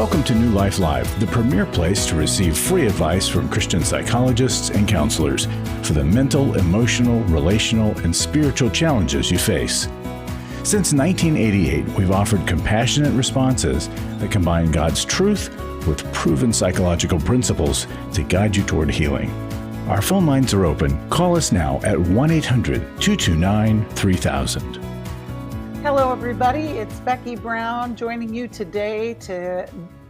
Welcome to New Life Live, the premier place to receive free advice from Christian psychologists and counselors for the mental, emotional, relational, and spiritual challenges you face. Since 1988, we've offered compassionate responses that combine God's truth with proven psychological principles to guide you toward healing. Our phone lines are open. Call us now at 1-800-229-3000. Hello, everybody. It's Becky Brown joining you today to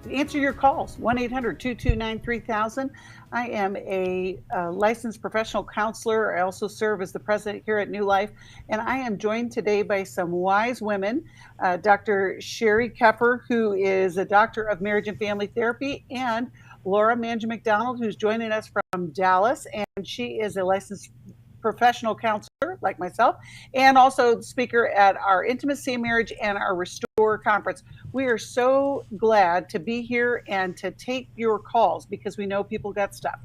answer your calls, 1-800-229-3000. I am a licensed professional counselor. I also serve as the president here at New Life, and I am joined today by some wise women, Dr. Sheri Keffer, who is a doctor of marriage and family therapy, and Laura Mangin-McDonald, who's joining us from Dallas, and she is a licensed professional counselor like myself, and also speaker at our Intimacy in Marriage and our Restore conference. We are so glad to be here and to take your calls because we know people got stuff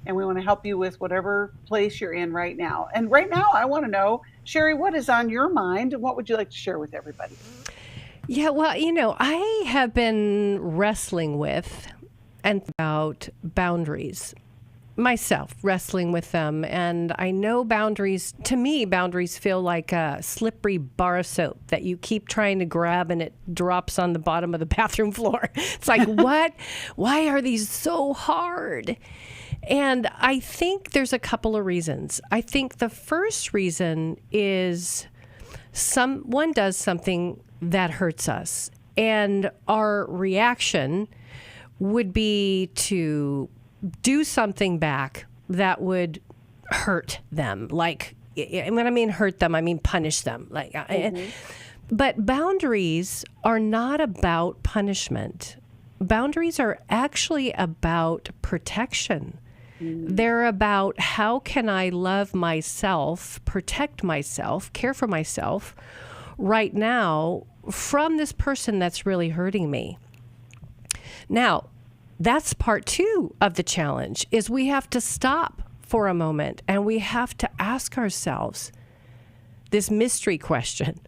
and we want to help you with whatever place you're in right now. And right now I want to know, Sheri, what is on your mind and what would you like to share with everybody? Yeah, well, I have been wrestling with and about boundaries. Myself, wrestling with them. And I know boundaries feel like a slippery bar of soap that you keep trying to grab and it drops on the bottom of the bathroom floor. It's like, what? Why are these so hard? And I think there's a couple of reasons. I think the first reason is someone does something that hurts us. And our reaction would be to do something back that would hurt them. Like, when I mean hurt them, I mean punish them. But boundaries are not about punishment. Boundaries are actually about protection. They're about how can I love myself, protect myself, care for myself right now from this person that's really hurting me. Now, that's part two of the challenge, is we have to stop for a moment and we have to ask ourselves this mystery question,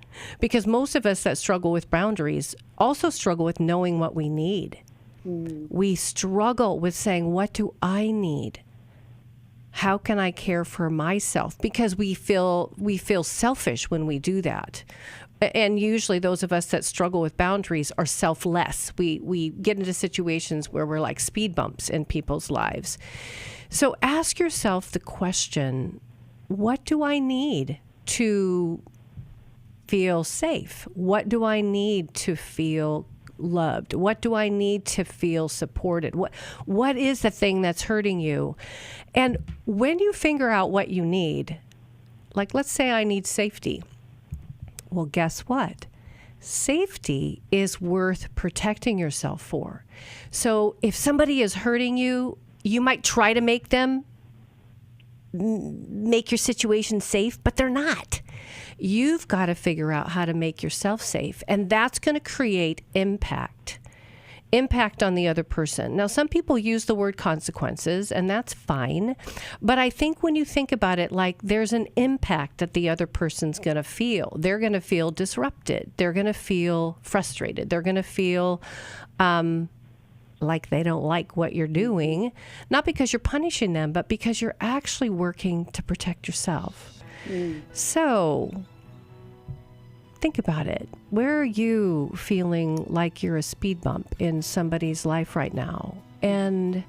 because most of us that struggle with boundaries also struggle with knowing what we need. We struggle with saying, what do I need? How can I care for myself? Because we feel selfish when we do that. And usually those of us that struggle with boundaries are selfless. We get into situations where we're like speed bumps in people's lives. So ask yourself the question, what do I need to feel safe? What do I need to feel loved? What do I need to feel supported? What is the thing that's hurting you? And when you figure out what you need, like let's say I need safety. Well, guess what? Safety is worth protecting yourself for. So if somebody is hurting you, you might try to make your situation safe, but they're not. You've got to figure out how to make yourself safe, and that's going to create impact on the other person. Now, some people use the word consequences, and that's fine. But I think when you think about it, like there's an impact that the other person's going to feel. They're going to feel disrupted. They're going to feel frustrated. They're going to feel like they don't like what you're doing, not because you're punishing them, but because you're actually working to protect yourself. So think about it. Where are you feeling like you're a speed bump in somebody's life right now? And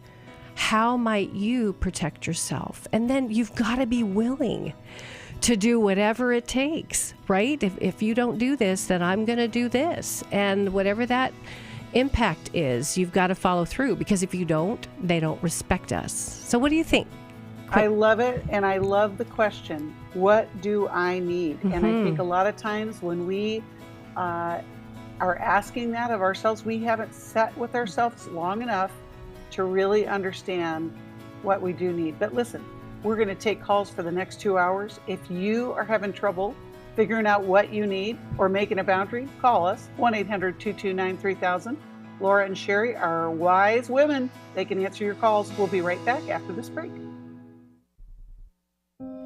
how might you protect yourself? And then you've got to be willing to do whatever it takes, right? If you don't do this, then I'm going to do this. And whatever that impact is, you've got to follow through, because if you don't, they don't respect us. So what do you think? I love it, and I love the question, what do I need? And I think a lot of times when we are asking that of ourselves, we haven't sat with ourselves long enough to really understand what we do need. But listen, we're going to take calls for the next 2 hours. If you are having trouble figuring out what you need or making a boundary, call us, 1-800-229-3000. Laura and Sheri are wise women. They can answer your calls. We'll be right back after this break.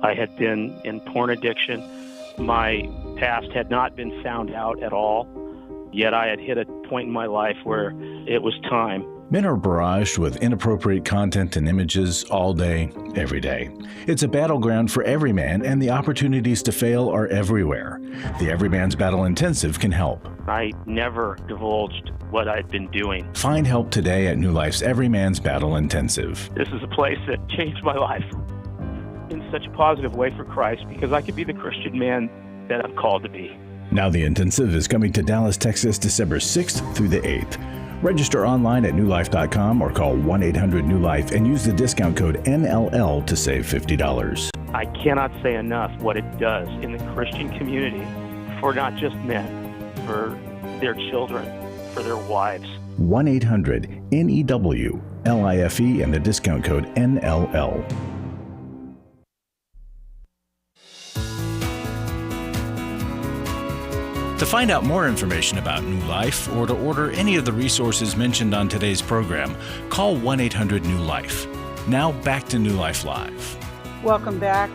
I had been in porn addiction. My past had not been found out at all. Yet I had hit a point in my life where it was time. Men are barraged with inappropriate content and images all day, every day. It's a battleground for every man, and the opportunities to fail are everywhere. The Every Man's Battle Intensive can help. I never divulged what I'd been doing. Find help today at New Life's Every Man's Battle Intensive. This is a place that changed my life in such a positive way for Christ, because I could be the Christian man that I'm called to be. Now the intensive is coming to Dallas, Texas, December 6th through the 8th. Register online at newlife.com or call 1-800-NEW-LIFE and use the discount code NLL to save $50. I cannot say enough what it does in the Christian community for not just men, for their children, for their wives. 1-800-NEW-LIFE and the discount code NLL. To find out more information about New Life or to order any of the resources mentioned on today's program, call 1-800-NEW-LIFE. Now back to New Life Live. Welcome back.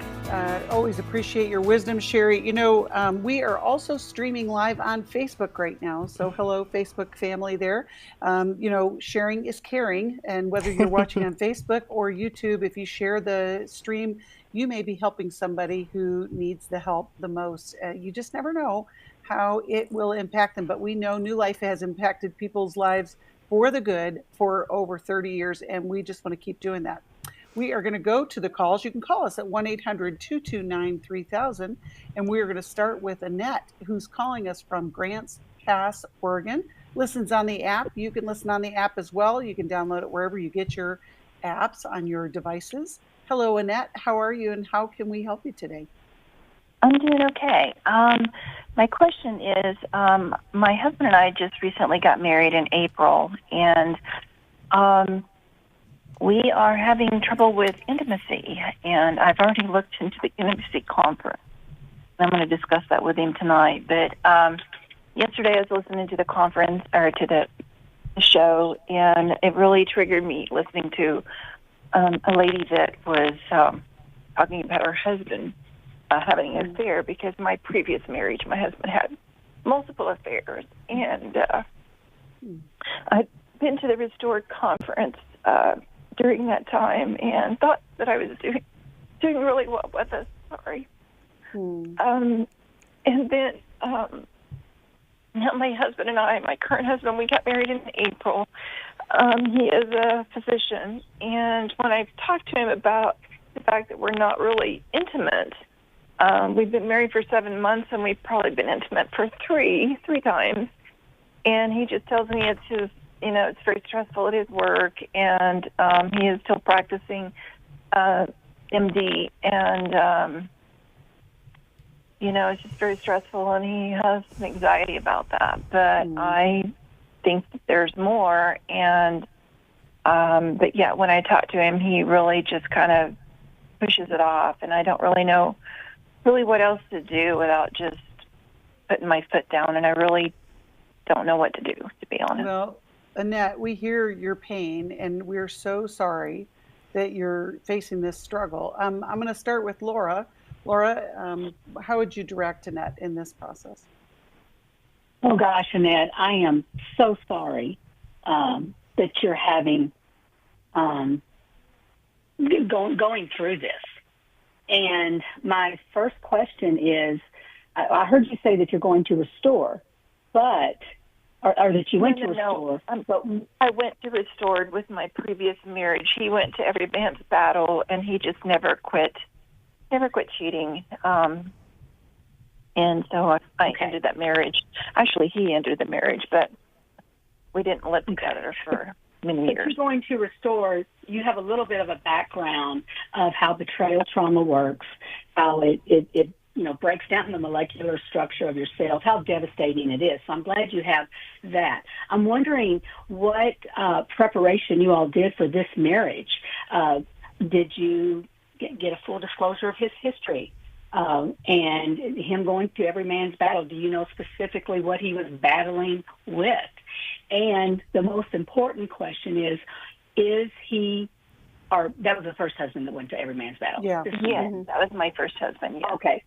Always appreciate your wisdom, Sheri. You know, we are also streaming live on Facebook right now. So hello, Facebook family there. You know, sharing is caring. And whether you're watching on Facebook or YouTube, if you share the stream, you may be helping somebody who needs the help the most. You just never know how it will impact them. But we know New Life has impacted people's lives for the good for over 30 years. And we just want to keep doing that. We are going to go to the calls. You can call us at 1-800-229-3000. And we are going to start with Annette, who's calling us from Grants Pass, Oregon. Listens on the app. You can listen on the app as well. You can download it wherever you get your apps on your devices. Hello, Annette. How are you, and how can we help you today? I'm doing okay. My question is, my husband and I just recently got married in April, and we are having trouble with intimacy, and I've already looked into the intimacy conference. I'm going to discuss that with him tonight. But yesterday I was listening to the conference, or to the show, and it really triggered me listening to a lady that was talking about her husband having an affair, because my previous marriage, my husband had multiple affairs. And I've been to the Restored Conference during that time and thought that I was doing really well with us. Sorry. And then my husband and I, my current husband, we got married in April. He is a physician, and when I've talked to him about the fact that we're not really intimate, we've been married for 7 months, and we've probably been intimate for three times. And he just tells me it's his, it's very stressful at his work, and he is still practicing MD, and it's just very stressful, and he has some anxiety about that. But I think that there's more, and but yeah, when I talk to him, he really just kind of pushes it off, and I don't really know what else to do without just putting my foot down, and I really don't know what to do, to be honest. Well, Annette, we hear your pain, and we're so sorry that you're facing this struggle. I'm going to start with Laura. Laura, how would you direct Annette in this process? Oh, gosh, Annette, I am so sorry that you're having going through this. And my first question is, I heard you say that you're going to restore, but or that you went to restore. But I went to Restored with my previous marriage. He went to Every Man's Battle, and he just never quit cheating. And so I ended that marriage. Actually, he ended the marriage, but we didn't live together for many years. If you're going to restore, you have a little bit of a background of how betrayal trauma works, how it breaks down the molecular structure of your cells, how devastating it is. So I'm glad you have that. I'm wondering what preparation you all did for this marriage. Did you get a full disclosure of his history and him going to Every Man's Battle? Do you know specifically what he was battling with? And the most important question is he, or that was the first husband that went to Every Man's Battle? Yeah. Yes, that was my first husband, yeah.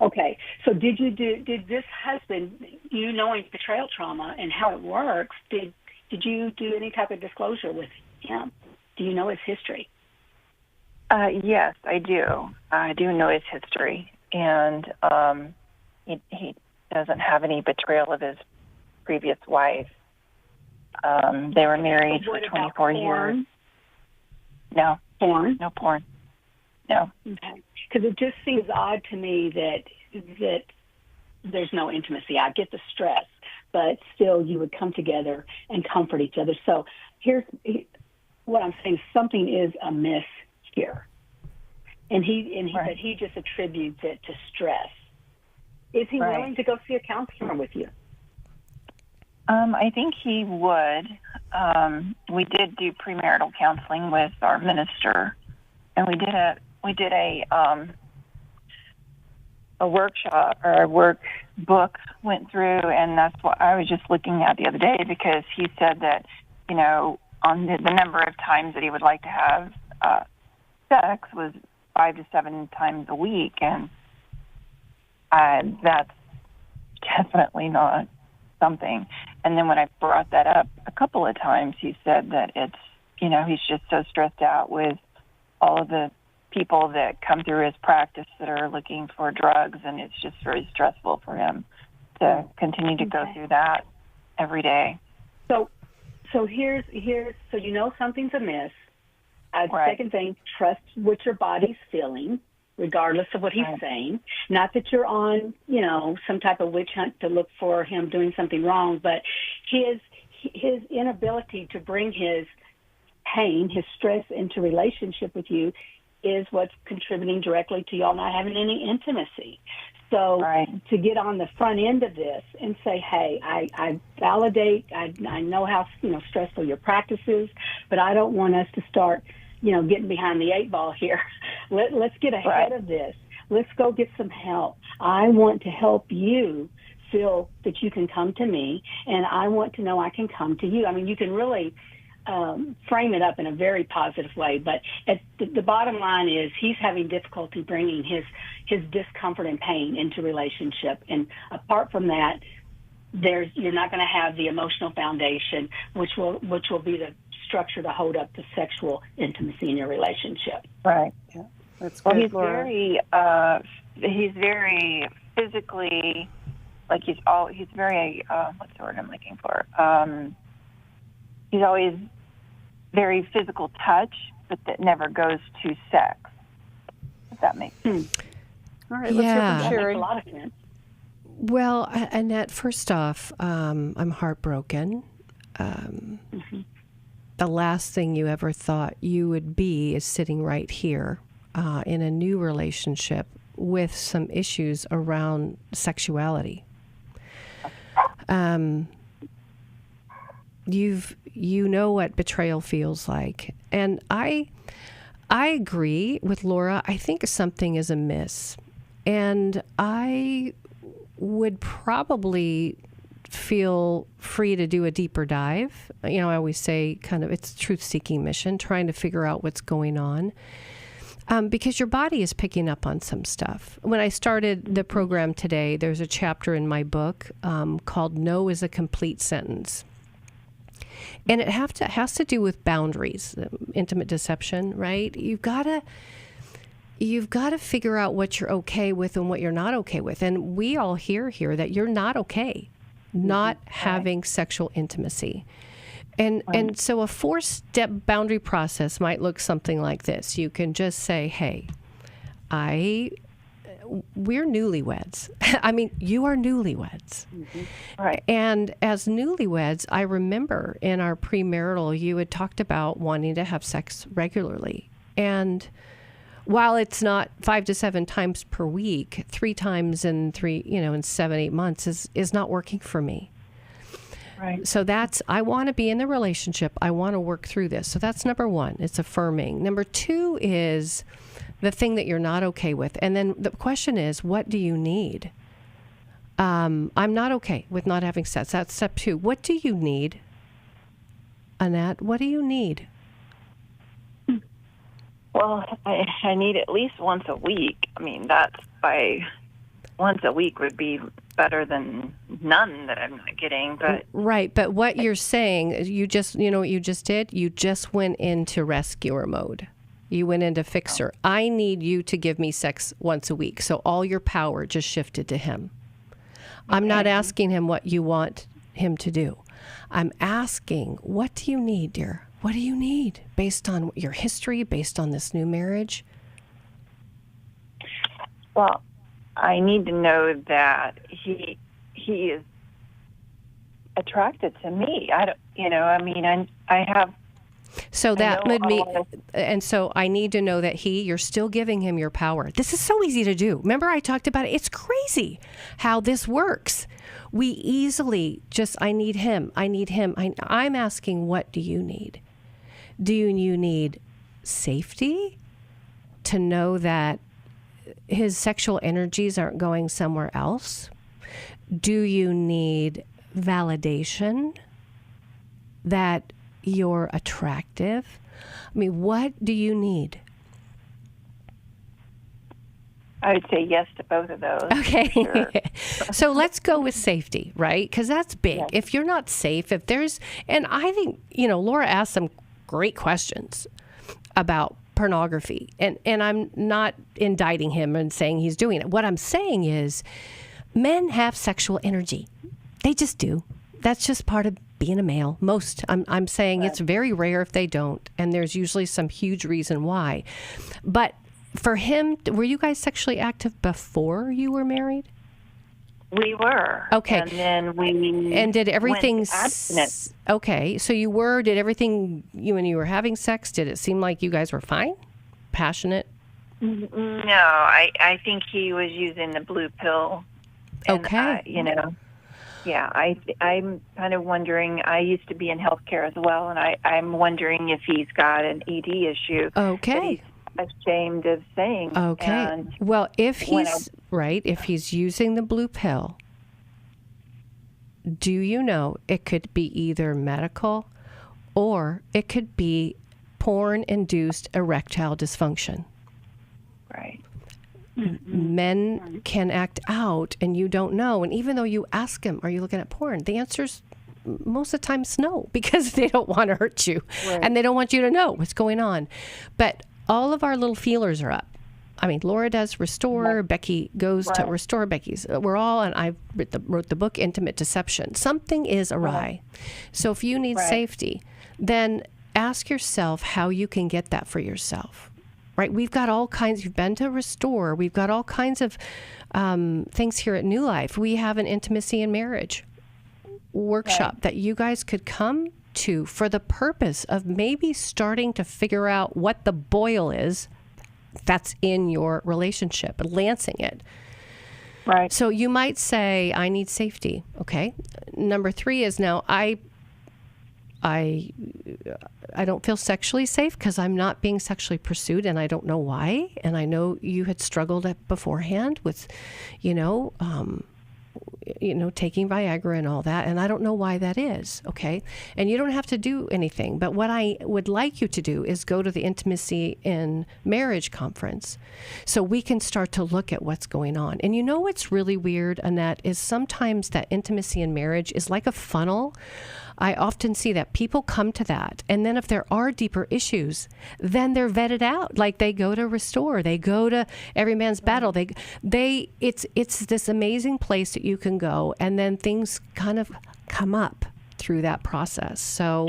Okay. So did this husband, knowing betrayal trauma and how it works, did Did you do any type of disclosure with him? Do you know his history? Yes, I do. I do know his history, and he doesn't have any betrayal of his previous wife. They were married for 24 years. No. Porn? No porn. No. Okay. Because it just seems odd to me that there's no intimacy. I get the stress, but still you would come together and comfort each other. So here's what I'm saying. Something is amiss here. And Right. he just attributes it to stress. Is he Right. willing to go see a counselor with you? I think he would. We did do premarital counseling with our minister, and we did a workshop or a workbook went through, and that's what I was just looking at the other day, because he said that, on the number of times that he would like to have sex was 5 to 7 times a week, and that's definitely not something. And then when I brought that up a couple of times, he said that it's, he's just so stressed out with all of the people that come through his practice that are looking for drugs, and it's just very stressful for him to continue to go through that every day. So here's so something's amiss. Right. Second thing, trust what your body's feeling, regardless of what he's saying. Not that you're on, some type of witch hunt to look for him doing something wrong, but his inability to bring his pain, his stress into relationship with you is what's contributing directly to y'all not having any intimacy. So to get on the front end of this and say, hey, I validate, I know how stressful your practice is, but I don't want us to start getting behind the 8 ball here. Let's get ahead of this. Let's go get some help. I want to help you feel that you can come to me, and I want to know I can come to you. I mean, you can really frame it up in a very positive way, but the bottom line is he's having difficulty bringing his discomfort and pain into relationship. And apart from that, you're not going to have the emotional foundation, which will be the structure to hold up the sexual intimacy in your relationship. Right. Yeah, that's good. Well, he's very physically, like he's very what's the word I'm looking for? He's always very physical touch, but that never goes to sex. If that makes sense. All right, let's hear from That Sheri. makes a lot of sense. Well, Annette, first off, I'm heartbroken. The last thing you ever thought you would be is sitting right here in a new relationship with some issues around sexuality. You know what betrayal feels like. And I agree with Laura. I think something is amiss. And I would probably feel free to do a deeper dive. I always say it's a truth-seeking mission, trying to figure out what's going on. Because your body is picking up on some stuff. When I started the program today, there's a chapter in my book called No is a Complete Sentence. And it has to do with boundaries, intimate deception, right? You've got to figure out what you're okay with and what you're not okay with. And we all hear here that you're not okay, not having sexual intimacy. And so a 4-step boundary process might look something like this. You can just say, hey, we're newlyweds. I mean, you are newlyweds. Right. And as newlyweds, I remember in our premarital, you had talked about wanting to have sex regularly. And while it's not 5 to 7 times per week, 3 times in 7-8 months is not working for me. Right. So I want to be in the relationship. I want to work through this. So that's number 1. It's affirming. Number 2 is the thing that you're not okay with. And then the question is, what do you need? I'm not okay with not having sex. That's step 2. What do you need? Annette, what do you need? Well, I need at least once a week. I mean, once a week would be better than none that I'm not getting. But right. But what you're saying, you know what you just did? You just went into rescuer mode. You went into fixer. I need you to give me sex once a week. So all your power just shifted to him. I'm not asking him what you want him to do. I'm asking, what do you need, dear? What do you need based on your history, based on this new marriage? Well, I need to know that he is attracted to me. I don't, I have. So that would be, and so I need to know that you're still giving him your power. This is so easy to do. Remember I talked about it? It's crazy how this works. We easily just, I need him. I'm asking, what do you need? Do you need safety to know that his sexual energies aren't going somewhere else? Do you need validation that you're attractive? I mean, what do you need? I would say yes to both of those. Okay. Sure. So let's go with safety, right? Because that's big. Yes. If you're not safe, and I think, Laura asked some great questions about pornography. And I'm not indicting him and saying he's doing it. What I'm saying is men have sexual energy. They just do. That's just part of being a male. I'm saying It's very rare if they don't, and there's usually some huge reason why. But for him, were you guys sexually active before you were married? We were. Okay. And then and did everything went abstinent. Okay. So did everything when you were having sex, did it seem like you guys were fine? Passionate? No, I think he was using the blue pill. And, okay. Yeah, I'm kind of wondering, I used to be in healthcare as well, and I'm wondering if he's got an ED issue. Okay. That he's ashamed of saying. Okay. And well, if he's using the blue pill, do you know it could be either medical or it could be porn-induced erectile dysfunction? Right. Men can act out and you don't know. And even though you ask them, are you looking at porn? The answer's most of the time is no, because they don't want to hurt you. Right. And they don't want you to know what's going on. But all of our little feelers are up. I mean, Laura does Restore. Right. Becky goes to Restore. Becky's. We're all, and I wrote the book, Intimate Deception. Something is awry. Right. So if you need safety, then ask yourself how you can get that for yourself. Right, we've got all kinds. You've been to Restore. We've got all kinds of things here at New Life. We have an intimacy and marriage workshop that you guys could come to for the purpose of maybe starting to figure out what the boil is that's in your relationship, lancing it. Right. So you might say, I need safety. Okay. Number 3 is now I don't feel sexually safe because I'm not being sexually pursued, and I don't know why. And I know you had struggled beforehand with, taking Viagra and all that, and I don't know why that is, okay? And you don't have to do anything, but what I would like you to do is go to the Intimacy in Marriage conference so we can start to look at what's going on. And what's really weird, Annette, is sometimes that intimacy in marriage is like a funnel. I often see that people come to that, and then if there are deeper issues, then they're vetted out. Like they go to Restore, they go to Every Man's Battle. It's this amazing place that you can go, and then things kind of come up through that process. So,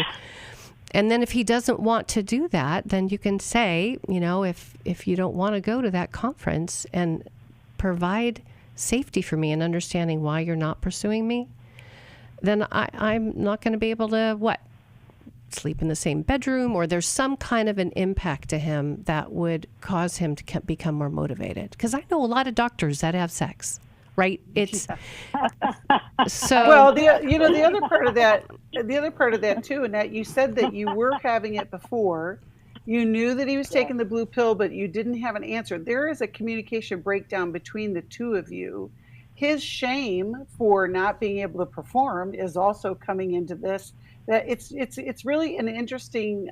and then if he doesn't want to do that, then you can say, if you don't want to go to that conference and provide safety for me and understanding why you're not pursuing me, then I'm not going to be able to, sleep in the same bedroom, or there's some kind of an impact to him that would cause him to become more motivated. Because I know a lot of doctors that have sex, right? It's so. Well, the other part of that too, Annette, you said that you were having it before. You knew that he was taking the blue pill, but you didn't have an answer. There is a communication breakdown between the two of you. His shame for not being able to perform is also coming into this. That it's really an interesting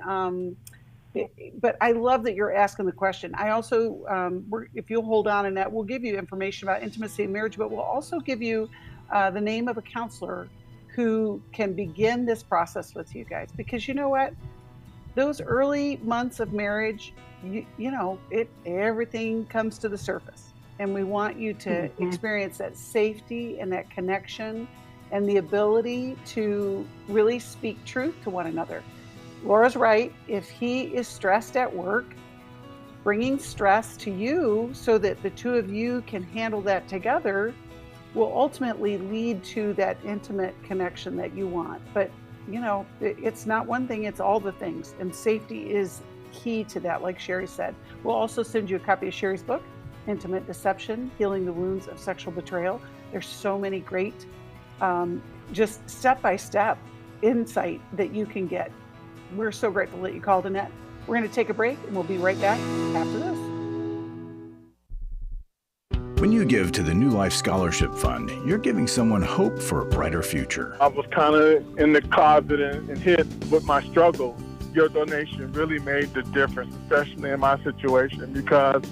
But I love that you're asking the question. I also, if you'll hold on, Annette, we'll give you information about intimacy and marriage, but we'll also give you the name of a counselor who can begin this process with you guys. Because you know what? Those early months of marriage, everything comes to the surface. And we want you to experience that safety and that connection and the ability to really speak truth to one another. Laura's right. If he is stressed at work, bringing stress to you so that the two of you can handle that together will ultimately lead to that intimate connection that you want. But, it's not one thing, it's all the things. And safety is key to that, like Sheri said. We'll also send you a copy of Sheri's book, Intimate Deception, Healing the Wounds of Sexual Betrayal. There's so many great, just step-by-step insight that you can get. We're so grateful that you called, Annette. We're going to take a break, and we'll be right back after this. When you give to the New Life Scholarship Fund, you're giving someone hope for a brighter future. I was kind of in the closet and hit with my struggle. Your donation really made the difference, especially in my situation, because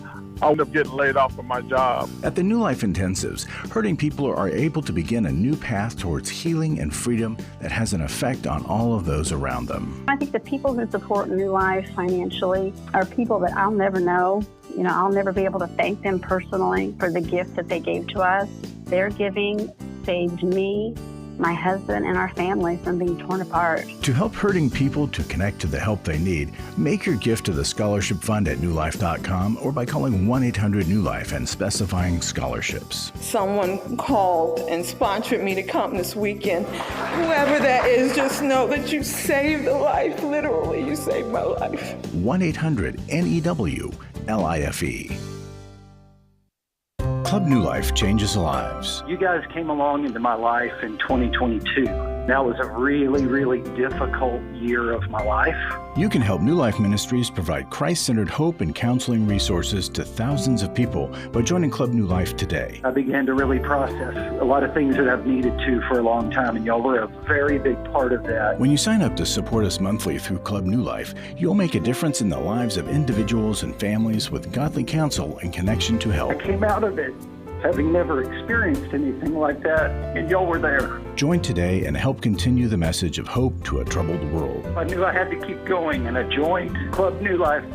I would up getting laid off from my job. At the New Life Intensives, hurting people are able to begin a new path towards healing and freedom that has an effect on all of those around them. I think the people who support New Life financially are people that I'll never know. I'll never be able to thank them personally for the gift that they gave to us. Their giving saved me, my husband, and our family from being torn apart. To help hurting people to connect to the help they need, make your gift to the Scholarship Fund at newlife.com or by calling 1-800-NEW-LIFE and specifying scholarships. Someone called and sponsored me to come this weekend. Whoever that is, just know that you saved a life. Literally, you saved my life. 1-800-NEW-LIFE. Club New Life changes lives. You guys came along into my life in 2022. That was a really, really difficult year of my life. You can help New Life Ministries provide Christ-centered hope and counseling resources to thousands of people by joining Club New Life today. I began to really process a lot of things that I've needed to for a long time, and y'all were a very big part of that. When you sign up to support us monthly through Club New Life, you'll make a difference in the lives of individuals and families with godly counsel and connection to help. I came out of it having never experienced anything like that, and y'all were there. Join today and help continue the message of hope to a troubled world. I knew I had to keep going, and I joined Club New Life,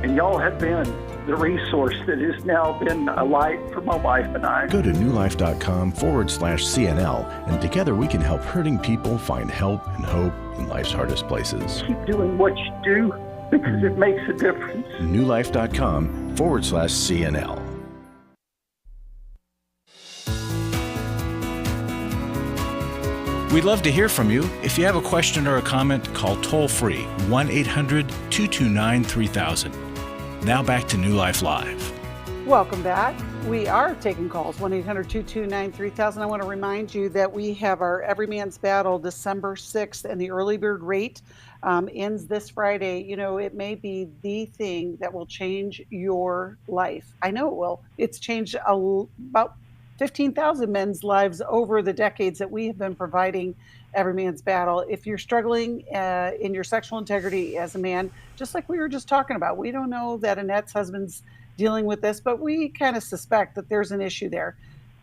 and y'all have been the resource that has now been a light for my wife and I. Go to newlife.com/CNL, and together we can help hurting people find help and hope in life's hardest places. Keep doing what you do because it makes a difference. newlife.com/CNL. We'd love to hear from you. If you have a question or a comment, call toll-free 1-800-229-3000. Now back to New Life Live. Welcome back. We are taking calls, 1-800-229-3000. I want to remind you that we have our Everyman's Battle December 6th, and the early bird rate ends this Friday. It may be the thing that will change your life. I know it will. It's changed about 15,000 men's lives over the decades that we have been providing Everyman's Battle. If you're struggling in your sexual integrity as a man, just like we were just talking about, we don't know that Annette's husband's dealing with this, but we kind of suspect that there's an issue there.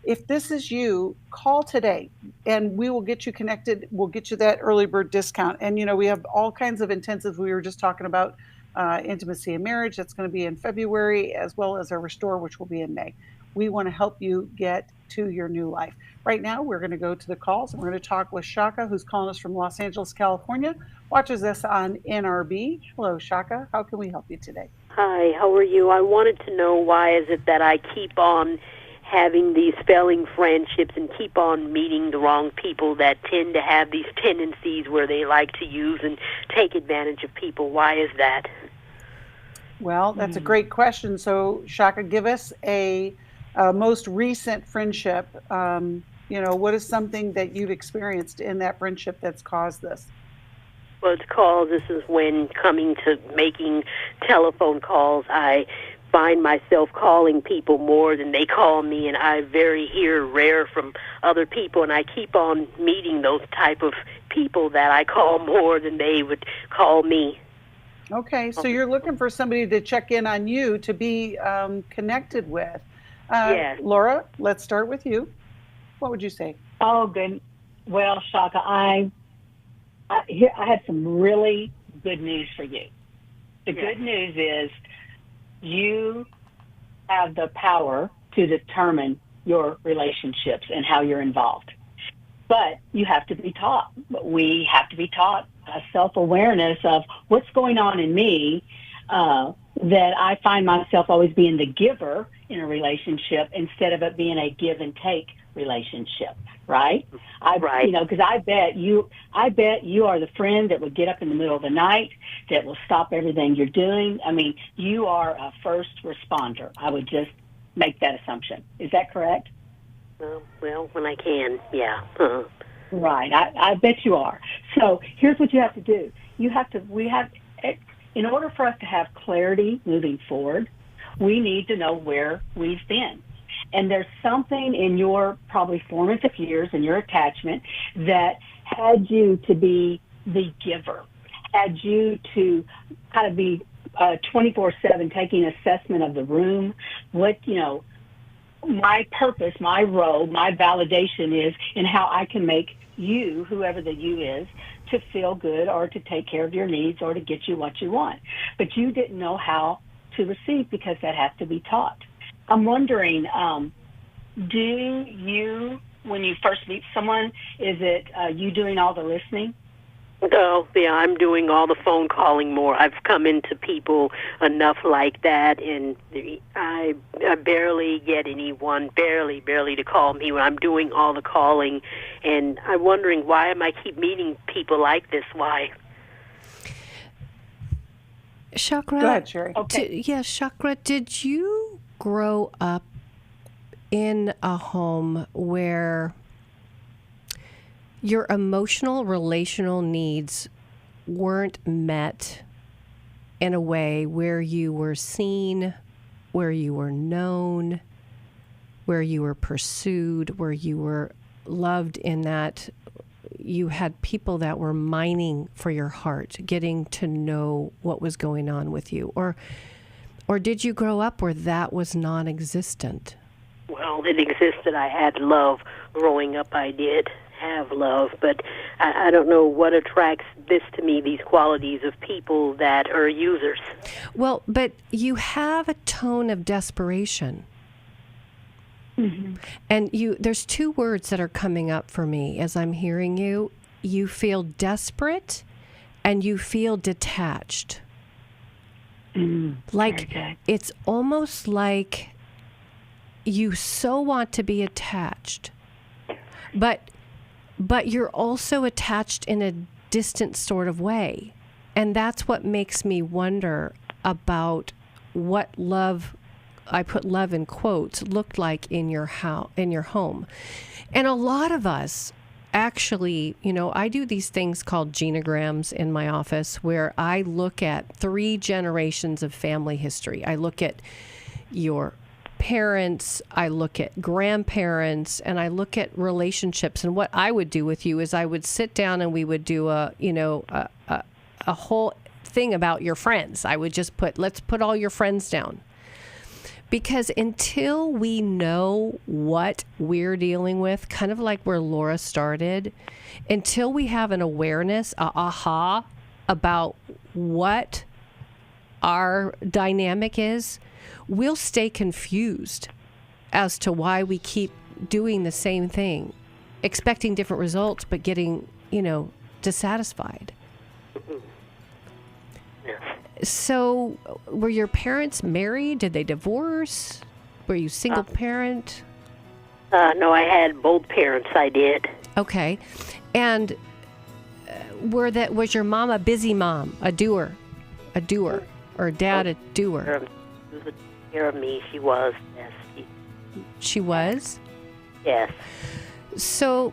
If this is you, call today and we will get you connected. We'll get you that early bird discount. And, we have all kinds of intensives. We were just talking about intimacy and marriage. That's going to be in February, as well as our Restore, which will be in May. We want to help you get to your new life. Right now, we're going to go to the calls, and we're going to talk with Shaka, who's calling us from Los Angeles, California, watches us on NRB. Hello, Shaka. How can we help you today? Hi, how are you? I wanted to know, why is it that I keep on having these failing friendships and keep on meeting the wrong people that tend to have these tendencies where they like to use and take advantage of people? Why is that? Well, that's a great question. So, Shaka, give us a most recent friendship. What is something that you've experienced in that friendship that's caused this? Well, this is when coming to making telephone calls, I find myself calling people more than they call me, and I hear rare from other people, and I keep on meeting those type of people that I call more than they would call me. Okay, so you're looking for somebody to check in on you, to be connected with. Yes. Laura, let's start with you. What would you say? Oh, good. Well, Shaka, I have some really good news for you. The good news is you have the power to determine your relationships and how you're involved. But you have to be taught. We have to be taught a self-awareness of what's going on in me, that I find myself always being the giver in a relationship instead of it being a give and take relationship, right? Right. You know, because I bet you are the friend that would get up in the middle of the night, that will stop everything you're doing. I mean, you are a first responder. I would just make that assumption. Is that correct? Well, when I can, yeah. Right. I bet you are. So here's what you have to do. In order for us to have clarity moving forward, we need to know where we've been. And there's something in your probably formative years and your attachment that had you to be the giver, had you to kind of be 24/7 taking assessment of the room, my purpose, my role, my validation is in how I can make you, whoever the you is, to feel good or to take care of your needs or to get you what you want. But you didn't know how to receive because that has to be taught. I'm wondering, do you, when you first meet someone, is it you doing all the listening? Oh, yeah, I'm doing all the phone calling more. I've come into people enough like that, and I barely get anyone, barely to call me when I'm doing all the calling. And I'm wondering, why am I keep meeting people like this? Why? Chakra. Go ahead, Sheri. Okay. Chakra, did you grow up in a home where your emotional, relational needs weren't met in a way where you were seen, where you were known, where you were pursued, where you were loved, in that you had people that were mining for your heart, getting to know what was going on with you? Or did you grow up where that was non-existent? Well, it existed. I had love growing up. I did have love, but I don't know what attracts this to me, these qualities of people that are users. Well, but you have a tone of desperation. Mm-hmm. And there's two words that are coming up for me as I'm hearing you. You feel desperate and you feel detached. Like, it's almost like you so want to be attached, but you're also attached in a distant sort of way. And that's what makes me wonder about what love, I put love in quotes, looked like in your home. And a lot of us actually, I do these things called genograms in my office, where I look at 3 generations of family history. I look at your parents, I look at grandparents, and I look at relationships. And what I would do with you is I would sit down and we would do a whole thing about your friends. I would just let's put all your friends down. Because until we know what we're dealing with, kind of like where Laura started, until we have an awareness, aha, about what our dynamic is, we'll stay confused as to why we keep doing the same thing, expecting different results, but getting, dissatisfied. So, were your parents married? Did they divorce? Were you single parent? No, I had both parents. I did. Okay. And was your mom a busy mom, a doer, or dad a doer? She was a care of me. She was. Yes. She was? Yes. So.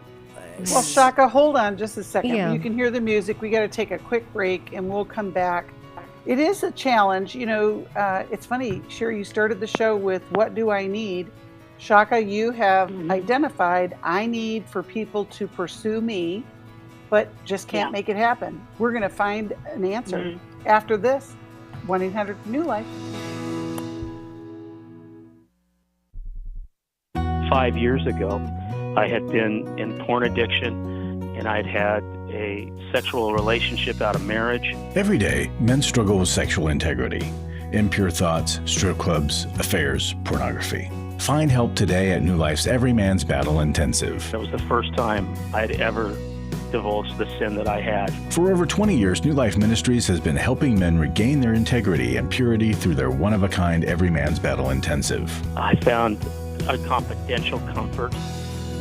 Well, Shaka, hold on just a second. Yeah. You can hear the music. We got to take a quick break, and we'll come back. It is a challenge. It's funny, Sheri, you started the show with what do I need? Shaka, you have identified I need for people to pursue me, but just can't make it happen. We're going to find an answer. after this 1-800-NEW-LIFE. 5 years ago, I had been in porn addiction, and I'd had a sexual relationship out of marriage. Every day, men struggle with sexual integrity, impure thoughts, strip clubs, affairs, pornography. Find help today at New Life's Every Man's Battle Intensive. That was the first time I'd ever divulged the sin that I had. For over 20 years, New Life Ministries has been helping men regain their integrity and purity through their one-of-a-kind Every Man's Battle Intensive. I found a confidential comfort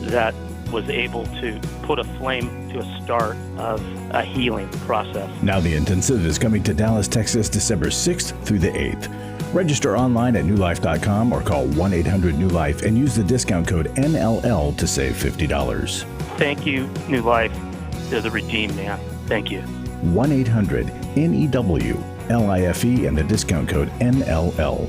that was able to put a flame to a start of a healing process. Now the intensive is coming to Dallas, Texas, December 6th through the 8th. Register online at newlife.com or call 1-800-NEW-LIFE and use the discount code NLL to save $50. Thank you, New Life. They're the redeemed man. Thank you. 1-800-NEW-LIFE and the discount code NLL.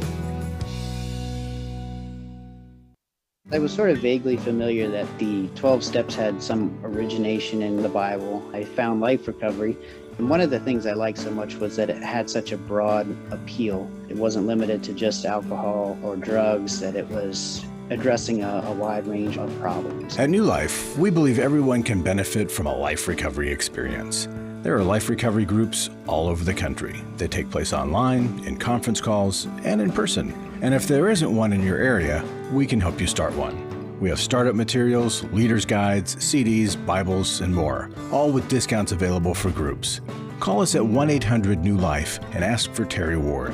I was sort of vaguely familiar that the 12 steps had some origination in the Bible. I found life recovery, and one of the things I liked so much was that it had such a broad appeal. It wasn't limited to just alcohol or drugs, that it was addressing a wide range of problems. At New Life, we believe everyone can benefit from a life recovery experience. There are life recovery groups all over the country. They take place online, in conference calls, and in person. And if there isn't one in your area, we can help you start one. We have startup materials, leaders' guides, CDs, Bibles, and more, all with discounts available for groups. Call us at 1-800-NEW-LIFE and ask for Terry Ward.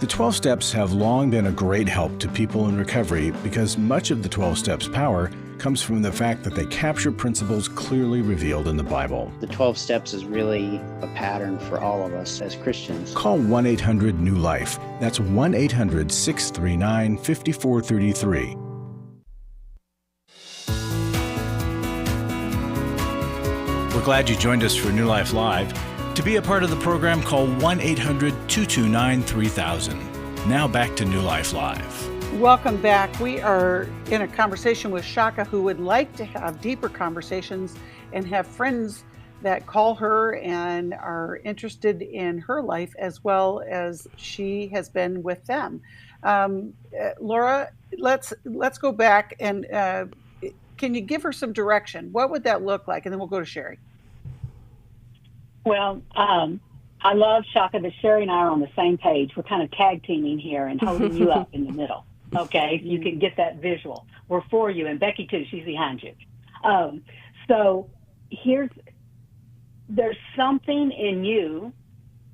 The 12 Steps have long been a great help to people in recovery because much of the 12 Steps' power comes from the fact that they capture principles clearly revealed in the Bible. The 12 steps is really a pattern for all of us as Christians. Call 1-800-NEW-LIFE. That's 1-800-639-5433. We're glad you joined us for New Life Live. To be a part of the program, call 1-800-229-3000. Now back to New Life Live. Welcome back. We are in a conversation with Shaka, who would like to have deeper conversations and have friends that call her and are interested in her life as well as she has been with them. Laura, let's go back and can you give her some direction? What would that look like? And then we'll go to Sheri. Well, I love, Shaka, that Sheri and I are on the same page. We're kind of tag teaming here and holding you up in the middle. Okay, you can get that visual. We're for you, and Becky too. She's behind you. So there's something in you,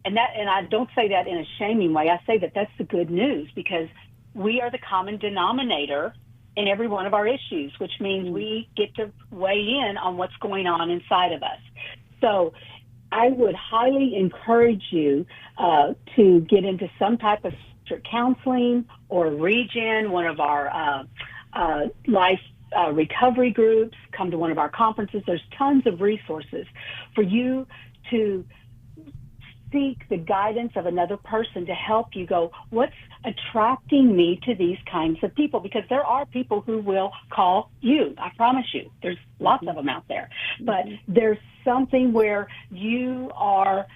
and I don't say that in a shaming way. I say that that's the good news, because we are the common denominator in every one of our issues, which means we get to weigh in on what's going on inside of us. So I would highly encourage you to get into some type of counseling or regen, one of our life recovery groups, come to one of our conferences. There's tons of resources for you to seek the guidance of another person to help you go, what's attracting me to these kinds of people? Because there are people who will call you. I promise you. There's lots of them out there. But there's something where you are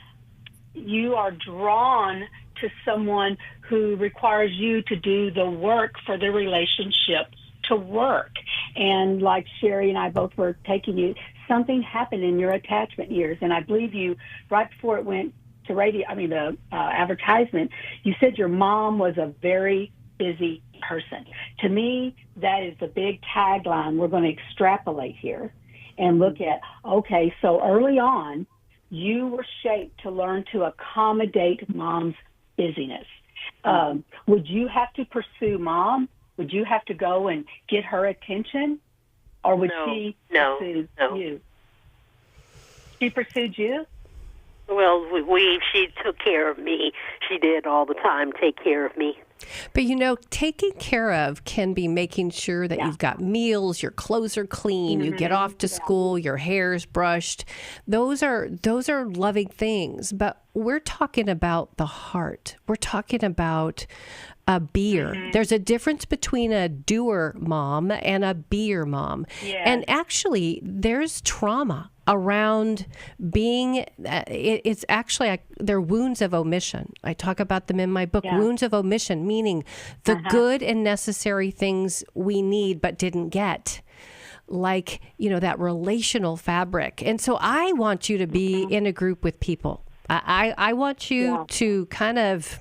drawn to someone who requires you to do the work for the relationship to work. And like Sheri and I both were taking you, something happened in your attachment years. And I believe you, right before it went to the advertisement, you said your mom was a very busy person. To me, that is the big tagline we're going to extrapolate here and look at, okay, so early on, you were shaped to learn to accommodate mom's busyness. Would you have to pursue mom? Would you have to go and get her attention? Or would she pursue you? She pursued you? Well, she took care of me. She did all the time take care of me. But taking care of can be making sure that you've got meals, your clothes are clean, you get off to school, your hair's brushed. Those are loving things. But we're talking about the heart. We're talking about a beer. There's a difference between a doer mom and a beer mom. Yes. And actually, there's trauma around being, it's actually, they're wounds of omission. I talk about them in my book, wounds of omission, meaning the good and necessary things we need but didn't get. Like, that relational fabric. And so I want you to be in a group with people. I want you to kind of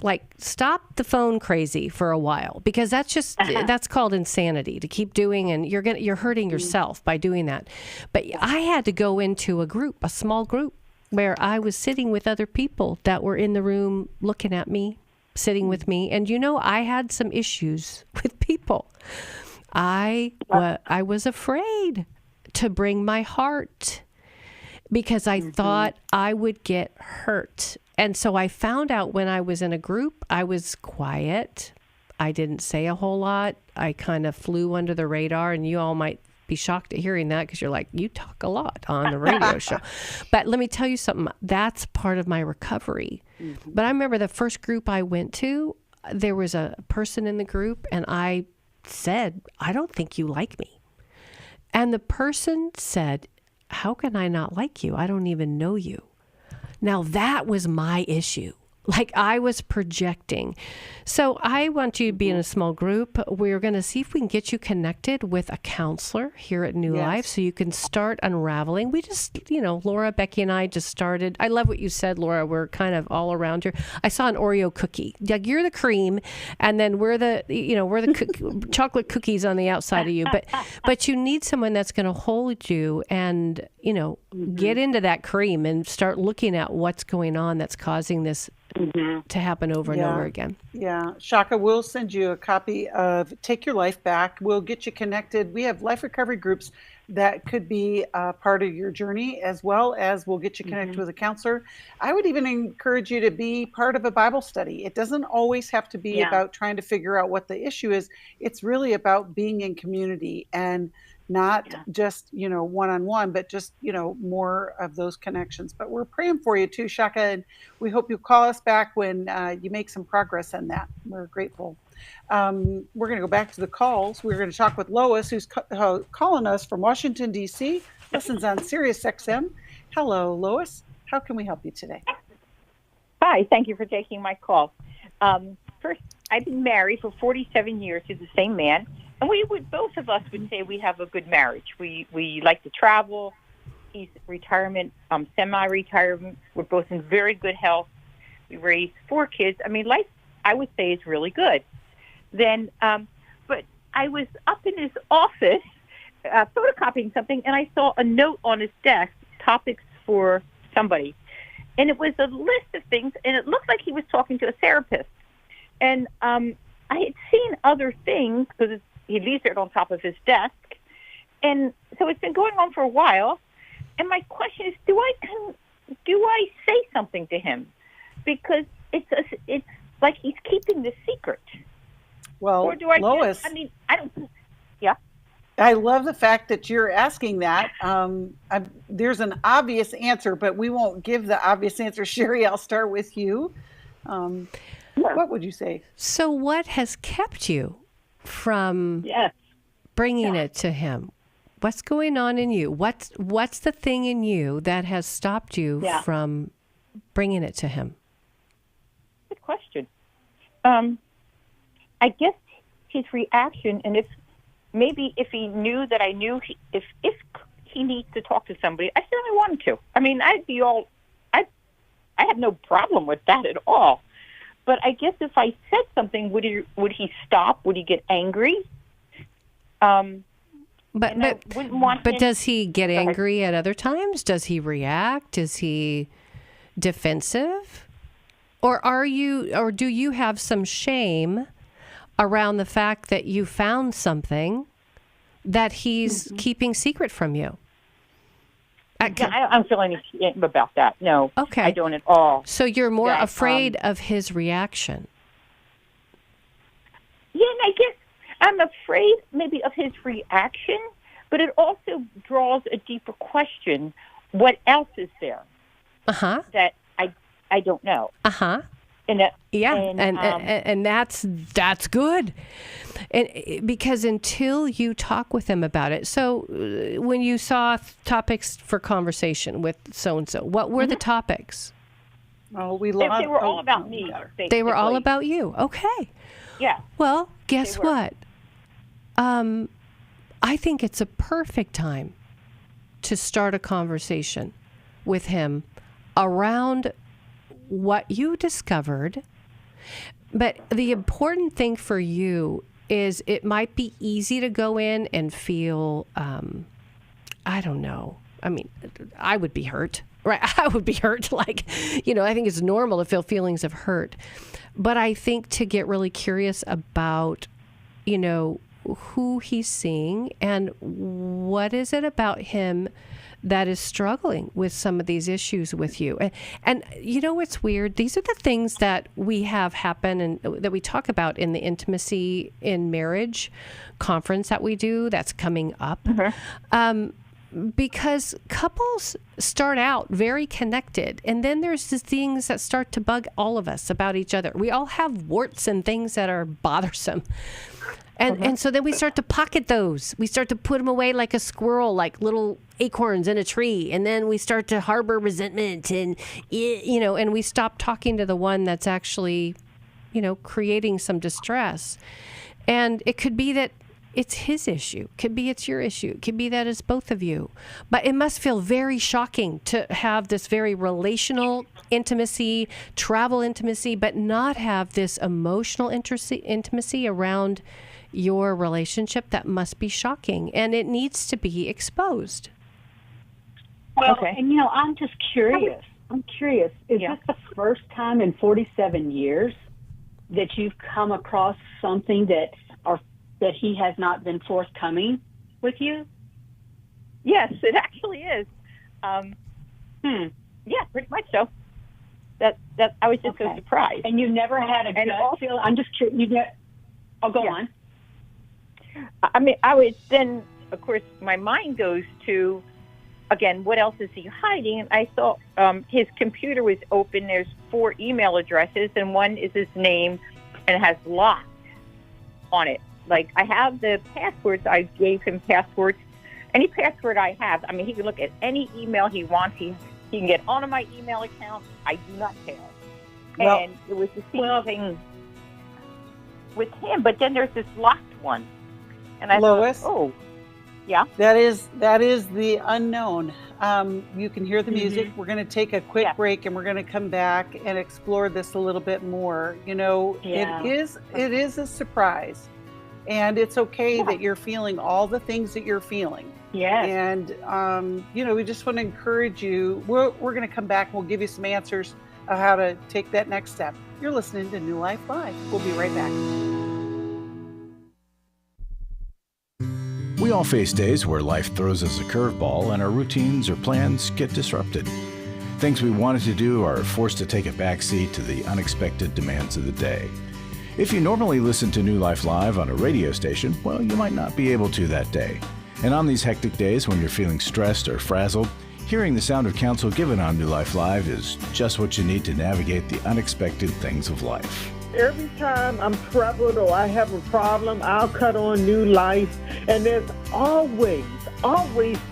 like stop the phone crazy for a while, because that's just that's called insanity to keep doing, and you're hurting yourself by doing that. But I had to go into a small group where I was sitting with other people that were in the room looking at me, sitting with me, and I had some issues with people. I was afraid to bring my heart because I thought I would get hurt. And so I found out when I was in a group, I was quiet. I didn't say a whole lot. I kind of flew under the radar, and you all might be shocked at hearing that because you're like, you talk a lot on the radio show. But let me tell you something. That's part of my recovery. But I remember the first group I went to, there was a person in the group, and I said, I don't think you like me. And the person said, how can I not like you? I don't even know you. Now that was my issue. Like I was projecting. So I want you to be in a small group. We're going to see if we can get you connected with a counselor here at New Life so you can start unraveling. We just, Laura, Becky, and I just started. I love what you said, Laura. We're kind of all around here. I saw an Oreo cookie. Like you're the cream, and then we're the chocolate cookies on the outside of you. But you need someone that's going to hold you and, get into that cream and start looking at what's going on that's causing this to happen over and over again. Yeah. Shaka, we'll send you a copy of Take Your Life Back. We'll get you connected. We have life recovery groups that could be part of your journey, as well as we'll get you connected with a counselor. I would even encourage you to be part of a Bible study. It doesn't always have to be about trying to figure out what the issue is. It's really about being in community and not just, one-on-one, but just, more of those connections. But we're praying for you too, Shaka, and we hope you'll call us back when you make some progress in that. We're grateful. We're going to go back to the calls. We're going to talk with Lois, who's calling us from Washington, D.C., listens on Sirius XM. Hello, Lois. How can we help you today? Hi, thank you for taking my call. First, I've been married for 47 years to the same man. And both of us would say we have a good marriage. We like to travel. He's retirement, semi-retirement. We're both in very good health. We raised 4 kids. I mean, life, I would say, is really good. Then, but I was up in his office photocopying something, and I saw a note on his desk, topics for somebody. And it was a list of things, and it looked like he was talking to a therapist. And I had seen other things because he leaves it on top of his desk. And so it's been going on for a while. And my question is, do I say something to him? Because it's like he's keeping the secret. Well, or do I Lois, I don't. Yeah. I love the fact that you're asking that. There's an obvious answer, but we won't give the obvious answer. Sheri, I'll start with you. What would you say? So what has kept you from bringing it to him? What's going on in you? What's the thing in you that has stopped you from bringing it to him? Good question. I guess his reaction, and if he knew that I knew if he needs to talk to somebody, I certainly want him to. I mean, I have no problem with that at all. But I guess if I said something, would he stop? Would he get angry? But does he get angry at other times? Does he react? Is he defensive? Or do you have some shame around the fact that you found something that he's keeping secret from you? I'm feeling shame about that. No, okay. I don't at all. So you're more afraid of his reaction. Yeah, and I guess I'm afraid maybe of his reaction, but it also draws a deeper question. What else is there that I don't know? And that's good. And because until you talk with them about it. So when you saw topics for conversation with so-and-so, what were the topics? Oh, They were all about me. Basically. They were all about you. Okay. Yeah. Well, guess what? I think it's a perfect time to start a conversation with him around what you discovered. But the important thing for you is it might be easy to go in and feel, I don't know. I mean, I would be hurt, right? I would be hurt. Like, I think it's normal to feel feelings of hurt. But I think to get really curious about, who he's seeing and what is it about him that is struggling with some of these issues with you. And what's weird? These are the things that we have happen and that we talk about in the Intimacy in Marriage conference that we do that's coming up. Because couples start out very connected, and then there's these things that start to bug all of us about each other. We all have warts and things that are bothersome. And so then we start to pocket those. We start to put them away like a squirrel, like little acorns in a tree. And then we start to harbor resentment and we stop talking to the one that's actually, creating some distress. And it could be that it's his issue. Could be it's your issue. Could be that it's both of you. But it must feel very shocking to have this very relational intimacy, travel intimacy, but not have this emotional intimacy around your relationship. That must be shocking, and it needs to be exposed. Well, and I'm just curious. I'm curious. Is this the first time in 47 years that you've come across something that he has not been forthcoming with you? Yes, it actually is. Yeah, pretty much so. That I was just so surprised. And you never had a gut feel? I'm just curious. Go on. I mean, I would then, of course, my mind goes to, again, what else is he hiding? And I saw his computer was open. There's 4 email addresses, and one is his name, and it has locked on it. Like, I have the passwords. I gave him passwords. Any password I have, I mean, he can look at any email he wants. He can get onto my email account. I do not care. And it was the same thing with him. But then there's this locked one. And I Lois, thought, yeah? That is the unknown. You can hear the music. We're going to take a quick break, and we're going to come back and explore this a little bit more. It is a surprise. And it's okay that you're feeling all the things that you're feeling. Yes. And, we just want to encourage you. We're going to come back and we'll give you some answers of how to take that next step. You're listening to New Life Live. We'll be right back. We all face days where life throws us a curveball and our routines or plans get disrupted. Things we wanted to do are forced to take a backseat to the unexpected demands of the day. If you normally listen to New Life Live on a radio station, well, you might not be able to that day. And on these hectic days when you're feeling stressed or frazzled, hearing the sound of counsel given on New Life Live is just what you need to navigate the unexpected things of life. Every time I'm troubled or I have a problem, I'll cut on New Life, and there's always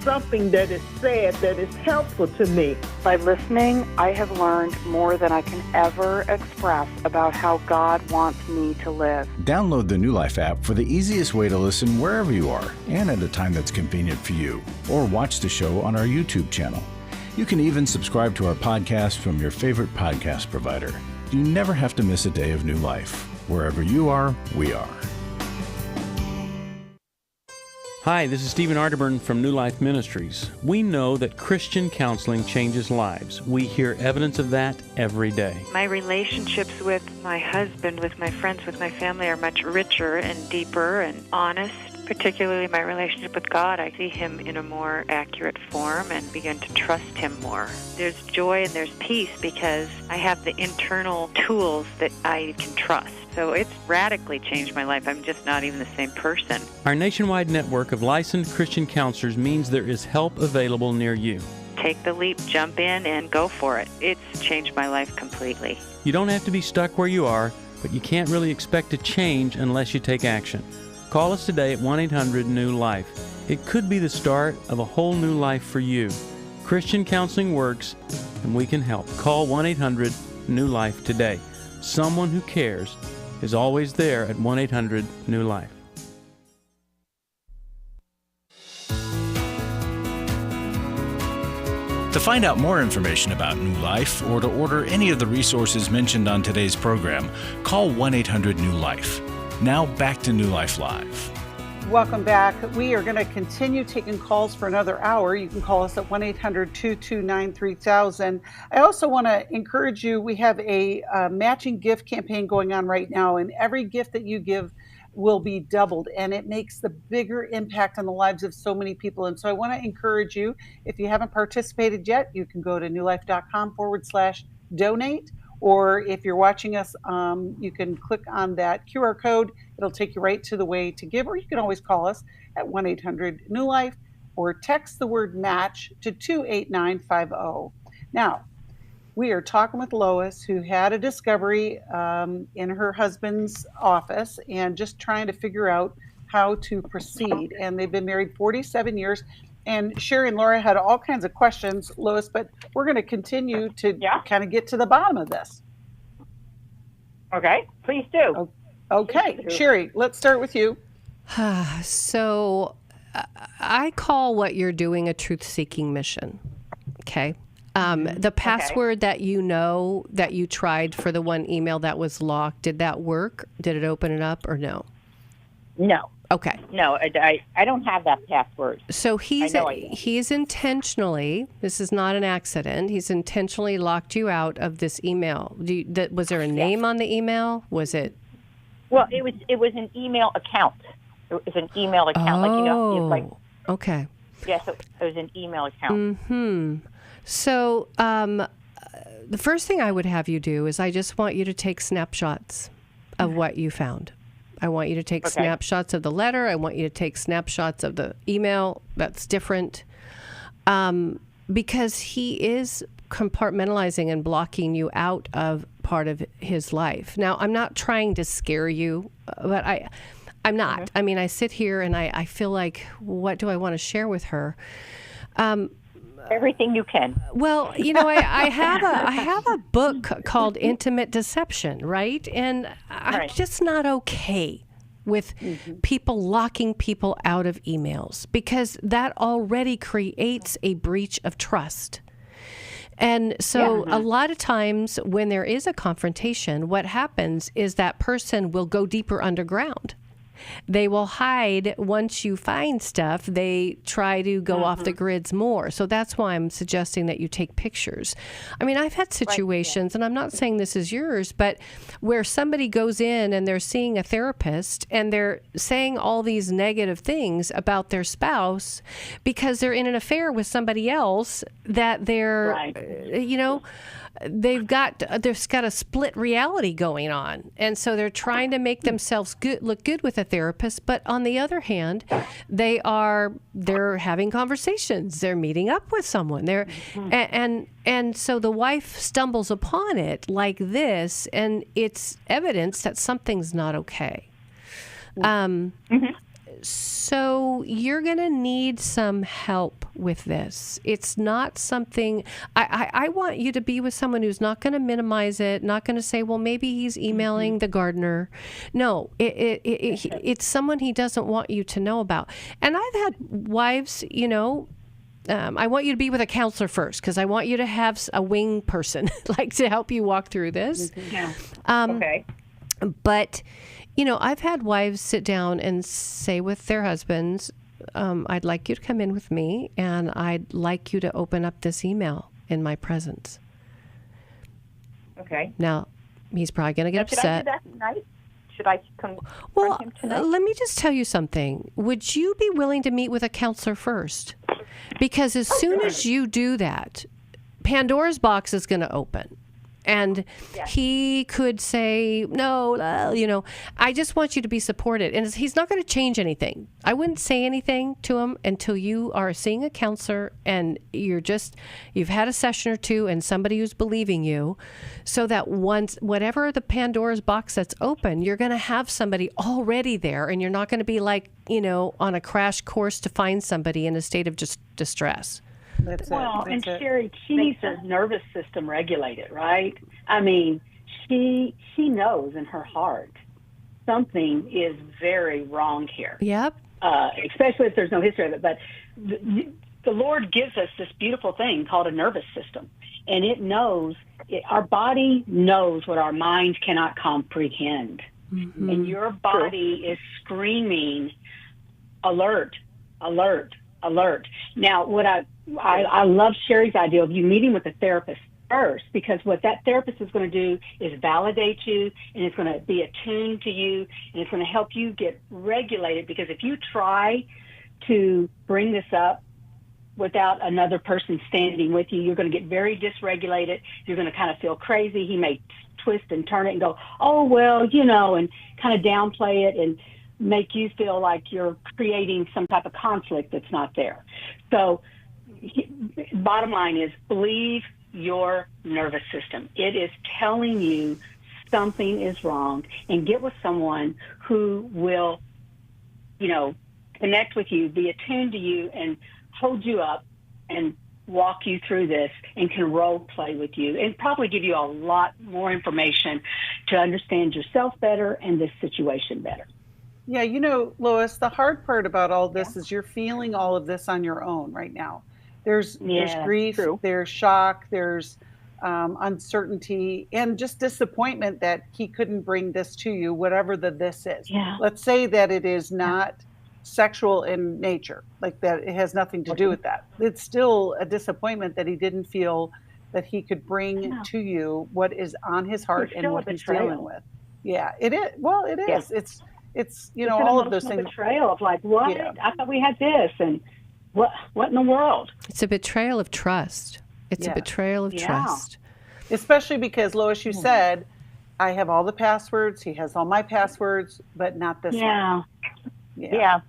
something that is said that is helpful to me. By listening, I have learned more than I can ever express about how God wants me to live. Download the New Life app for the easiest way to listen wherever you are and at a time that's convenient for you, or watch the show on our YouTube channel. You can even subscribe to our podcast from your favorite podcast provider. You never have to miss a day of New Life. Wherever you are, we are. Hi, this is Stephen Arterburn from New Life Ministries. We know that Christian counseling changes lives. We hear evidence of that every day. My relationships with my husband, with my friends, with my family are much richer and deeper and honest. Particularly my relationship with God, I see Him in a more accurate form and begin to trust Him more. There's joy and there's peace because I have the internal tools that I can trust. So it's radically changed my life. I'm just not even the same person. Our nationwide network of licensed Christian counselors means there is help available near you. take the leap, jump in, and go for it. It's changed my life completely. You don't have to be stuck where you are, but you can't really expect to change unless you take action. Call us today at 1-800-NEW-LIFE. It could be the start of a whole new life for you. Christian counseling works, and we can help. Call 1-800-NEW-LIFE today. Someone who cares is always there at 1-800-NEW-LIFE. To find out more information about New Life or to order any of the resources mentioned on today's program, call 1-800-NEW-LIFE. Now back to New Life Live. Welcome back. We are going to continue taking calls for another hour. You can call us at 1-800-229-3000. I also want to encourage you, we have a matching gift campaign going on right now, and every gift that you give will be doubled, and it makes the bigger impact on the lives of so many people. And so I want to encourage you, if you haven't participated yet, you can go to newlife.com/donate, or if you're watching us, you can click on that QR code. It'll take you right to the way to give, or you can always call us at 1-800-NEW-LIFE or text the word match to 28950. Now, we are talking with Lois, who had a discovery in her husband's office and just trying to figure out how to proceed. And they've been married 47 years. And Sheri and Laura had all kinds of questions, Lois, but we're going to continue to kind of get to the bottom of this. Okay, please do. Okay, Sheri, let's start with you. So I call what you're doing a truth-seeking mission, okay? The password that you know that you tried for the one email that was locked, did that work? Did it open it up or no? No. Okay. No, I don't have that password. So he's intentionally, this is not an accident, he's intentionally locked you out of this email. Was there a name on the email? Was it? Well, it was an email account. It was an email account. Okay. Yes, it was an email account. Mm-hmm. So the first thing I would have you do is I just want you to take snapshots of what you found. I want you to take snapshots of the letter. I want you to take snapshots of the email. That's different. Because he is compartmentalizing and blocking you out of part of his life. Now, I'm not trying to scare you, but I'm not. Mm-hmm. I mean, I sit here and I feel like, what do I want to share with her? Everything you can. Well, I have a book called Intimate Deception, right? And I'm just not okay with people locking people out of emails, because that already creates a breach of trust. And so a lot of times when there is a confrontation, what happens is that person will go deeper underground. They will hide. Once you find stuff, they try to go off the grids more. So that's why I'm suggesting that you take pictures. I mean, I've had situations, and I'm not saying this is yours, but where somebody goes in and they're seeing a therapist and they're saying all these negative things about their spouse because they're in an affair with somebody else that they're, they've got a split reality going on. And so they're trying to make themselves look good with a therapist, but on the other hand, they're having conversations, they're meeting up with someone, and so the wife stumbles upon it like this, and it's evidence that something's not okay. So you're going to need some help with this. It's not something, I want you to be with someone who's not going to minimize it, not going to say, well, maybe he's emailing the gardener. No, it's someone he doesn't want you to know about. And I've had wives, I want you to be with a counselor first, because I want you to have a wing person to help you walk through this. But I've had wives sit down and say with their husbands, I'd like you to come in with me, and I'd like you to open up this email in my presence. Okay. Now, he's probably going to get upset. Should I do that tonight? Should I confront him tonight? Let me just tell you something. Would you be willing to meet with a counselor first? Because as soon as you do that, Pandora's box is going to open. And he could say, no, I just want you to be supported. And he's not going to change anything. I wouldn't say anything to him until you are seeing a counselor and you've had a session or two and somebody who's believing you, so that once, whatever the Pandora's box that's open, you're going to have somebody already there, and you're not going to be like, on a crash course to find somebody in a state of just distress. Sheri, she needs her nervous system regulated, right? I mean, she knows in her heart something is very wrong here. Yep. Especially if there's no history of it. But the Lord gives us this beautiful thing called a nervous system, and it knows. Our body knows what our mind cannot comprehend, and your body is screaming, "Alert! Alert! Alert!" Now, what I love Sheri's idea of you meeting with a therapist first, because what that therapist is going to do is validate you, and it's going to be attuned to you, and it's going to help you get regulated. Because if you try to bring this up without another person standing with you, you're going to get very dysregulated. You're going to kind of feel crazy. He may twist and turn it and go, oh, well, and kind of downplay it and make you feel like you're creating some type of conflict that's not there. So bottom line is, believe your nervous system. It is telling you something is wrong, and get with someone who will, connect with you, be attuned to you, and hold you up and walk you through this, and can role play with you, and probably give you a lot more information to understand yourself better and this situation better. Yeah, Lois, the hard part about all this is you're feeling all of this on your own right now. There's grief, there's shock, there's uncertainty, and just disappointment that he couldn't bring this to you, whatever this is. Yeah. Let's say that it is not sexual in nature, like that it has nothing to do with that. It's still a disappointment that he didn't feel that he could bring to you what is on his heart and what he's dealing with. Yeah, it is. Well, it is. It's all of those things. Betrayal of like, what? Yeah. I thought we had this, and what in the world? It's a betrayal of trust. It's a betrayal of trust. Especially because, Lois, you said, I have all the passwords. He has all my passwords, but not this one. Yeah.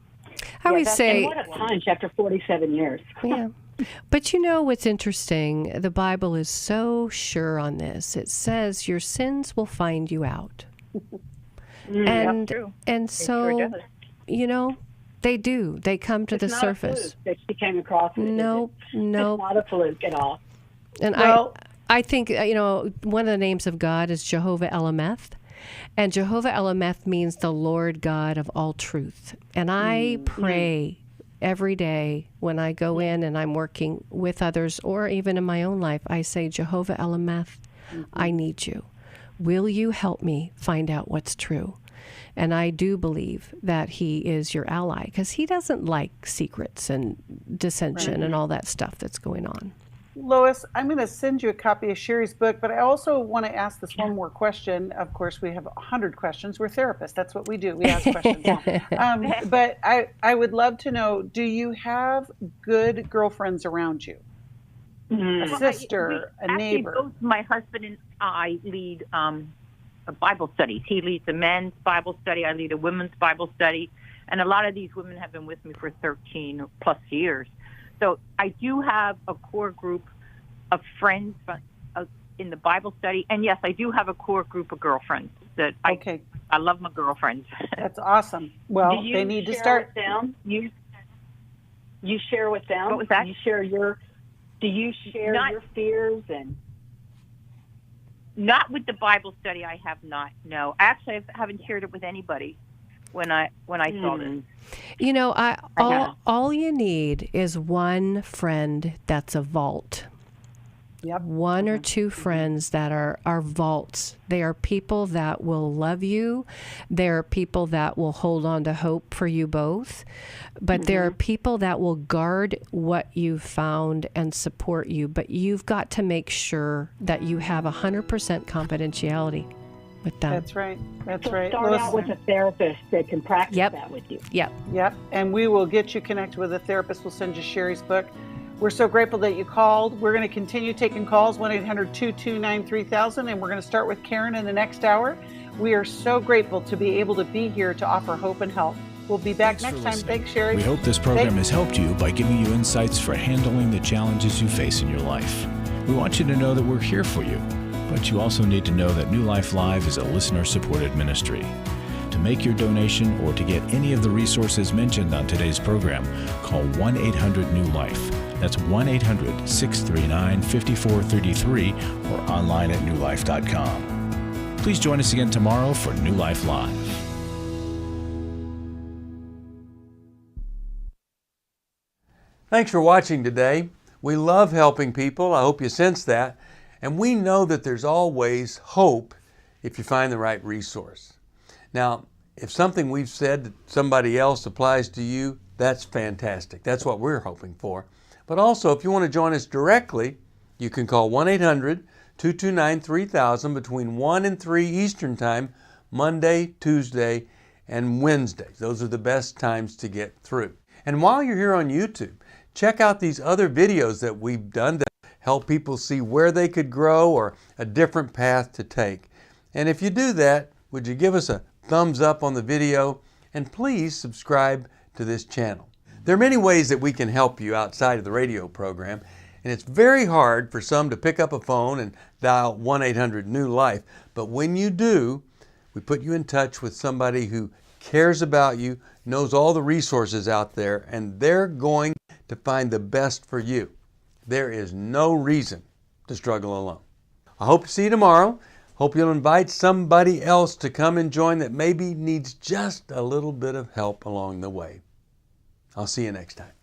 I always say, and what a punch after 47 years. Yeah. But what's interesting? The Bible is so sure on this. It says your sins will find you out. And so, they do. They come to the surface. It's not a fluke that she came across. Nope. It's not a fluke at all. And I think, one of the names of God is Jehovah Elameth. And Jehovah Elameth means the Lord God of all truth. And I pray every day when I go in and I'm working with others, or even in my own life, I say, Jehovah Elameth, I need you. Will you help me find out what's true? And I do believe that he is your ally, because he doesn't like secrets and dissension and all that stuff that's going on. Lois, I'm going to send you a copy of Sheri's book, but I also want to ask this one more question. Of course, we have 100 questions. We're therapists. That's what we do. We ask questions. But I would love to know, do you have good girlfriends around you? A sister, a neighbor? Both my husband and I lead Bible studies. He leads a men's Bible study. I lead a women's Bible study. And a lot of these women have been with me for 13 plus years. So I do have a core group of friends in the Bible study. And yes, I do have a core group of girlfriends that I love my girlfriends. That's awesome. Well, they need to start. With them? You share with them? What was that? Do you share your fears? And not with the Bible study. I have not. No, actually, I haven't shared it with anybody. When I saw this, all you need is one friend that's a vault. Yep. One or two friends that are vaults. They are people that will love you. There are people that will hold on to hope for you both. But there are people that will guard what you've found and support you. But you've got to make sure that you have 100% confidentiality with them. That's right. Start out with a therapist that can practice that with you. Yep. And we will get you connected with a therapist. We'll send you Sheri's book. We're so grateful that you called. We're going to continue taking calls, 1-800-229-3000, and we're going to start with Karen in the next hour. We are so grateful to be able to be here to offer hope and help. We'll be back next time. Thanks, Sheri. We hope this program has helped you by giving you insights for handling the challenges you face in your life. We want you to know that we're here for you, but you also need to know that New Life Live is a listener-supported ministry. To make your donation or to get any of the resources mentioned on today's program, call 1-800-NEW-LIFE. That's 1-800-639-5433 or online at newlife.com. Please join us again tomorrow for New Life Live. Thanks for watching today. We love helping people. I hope you sense that. And we know that there's always hope if you find the right resource. Now, if something we've said to somebody else applies to you, that's fantastic. That's what we're hoping for. But also, if you want to join us directly, you can call 1-800-229-3000 between 1 and 3 Eastern Time, Monday, Tuesday, and Wednesdays. Those are the best times to get through. And while you're here on YouTube, check out these other videos that we've done to help people see where they could grow or a different path to take. And if you do that, would you give us a thumbs up on the video? And please subscribe to this channel. There are many ways that we can help you outside of the radio program, and it's very hard for some to pick up a phone and dial 1-800-NEW-LIFE. But when you do, we put you in touch with somebody who cares about you, knows all the resources out there, and they're going to find the best for you. There is no reason to struggle alone. I hope to see you tomorrow. Hope you'll invite somebody else to come and join that maybe needs just a little bit of help along the way. I'll see you next time.